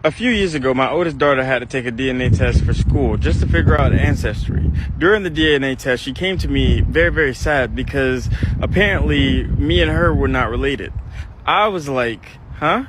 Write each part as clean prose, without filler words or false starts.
A few years ago, my oldest daughter had to take a DNA test for school just to figure out ancestry. During the DNA test, she came to me very, very sad because apparently me and her were not related. I was like, huh?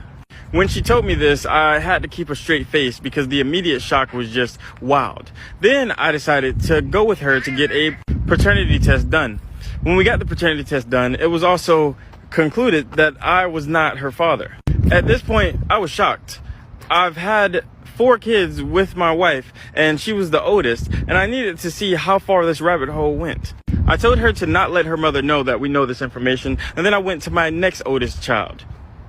When she told me this, I had to keep a straight face because the immediate shock was just wild. Then I decided to go with her to get a paternity test done. When we got the paternity test done, it was also concluded that I was not her father. At this point, I was shocked. I've had 4 kids with my wife, and she was the oldest, and I needed to see how far this rabbit hole went. I told her to not let her mother know that we know this information, and then I went to my next oldest child.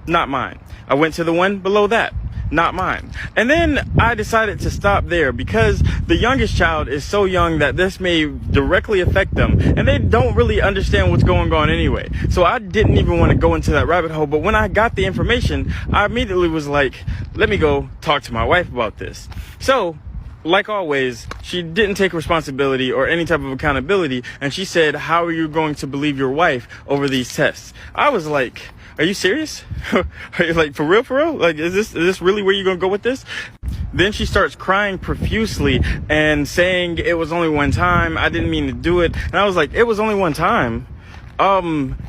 Not mine. I went to the one below that. Not mine. And then I decided to stop there because the youngest child is so young that this may directly affect them, and they don't really understand what's going on anyway. So I didn't even want to go into that rabbit hole. But when I got the information, I immediately was like, let me go talk to my wife about this. So, like always, she didn't take responsibility or any type of accountability, and she said, how are you going to believe your wife over these tests? I was like, are you serious? Are you like, for real? Like, is this really where you're gonna go with this? Then she starts crying profusely and saying it was only one time. I didn't mean to do it. And I was like, it was only one time.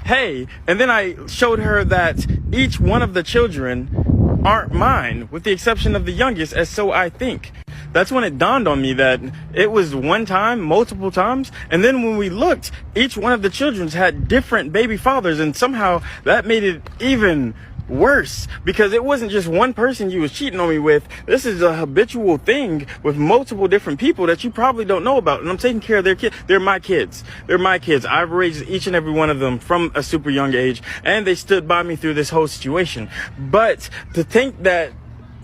Hey. And then I showed her that each one of the children aren't mine, with the exception of the youngest, as so I think. That's when it dawned on me that it was one time, multiple times. And then when we looked, each one of the children had different baby fathers. And somehow that made it even worse because it wasn't just one person you was cheating on me with. This is a habitual thing with multiple different people that you probably don't know about. And I'm taking care of their kids. They're my kids. I've raised each and every one of them from a super young age, and they stood by me through this whole situation. But to think that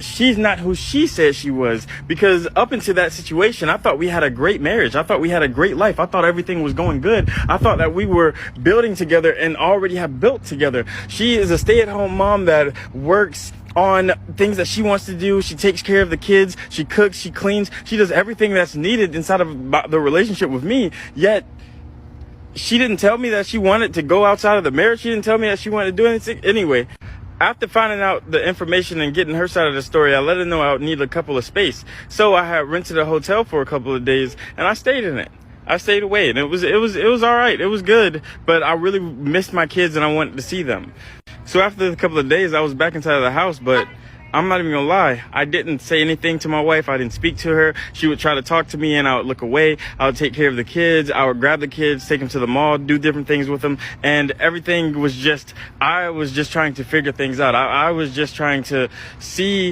she's not who she said she was, because up until that situation, I thought we had a great marriage. I thought we had a great life. I thought everything was going good. I thought that we were building together and already have built together. She is a stay-at-home mom that works on things that she wants to do. She takes care of the kids. She cooks. She cleans. She does everything that's needed inside of the relationship with me. Yet she didn't tell me that she wanted to go outside of the marriage. She didn't tell me that she wanted to do anything. Anyway, after finding out the information and getting her side of the story, I let her know I would need a couple of space. So I had rented a hotel for a couple of days, and I stayed in it. I stayed away, and it was all right. It was good, but I really missed my kids, and I wanted to see them. So after a couple of days, I was back inside of the house, but I'm not even gonna lie, I didn't say anything to my wife. I didn't speak to her. She would try to talk to me and I would look away. I would take care of the kids. I would grab the kids, take them to the mall, do different things with them. And everything was just, I was just trying to figure things out. I was just trying to see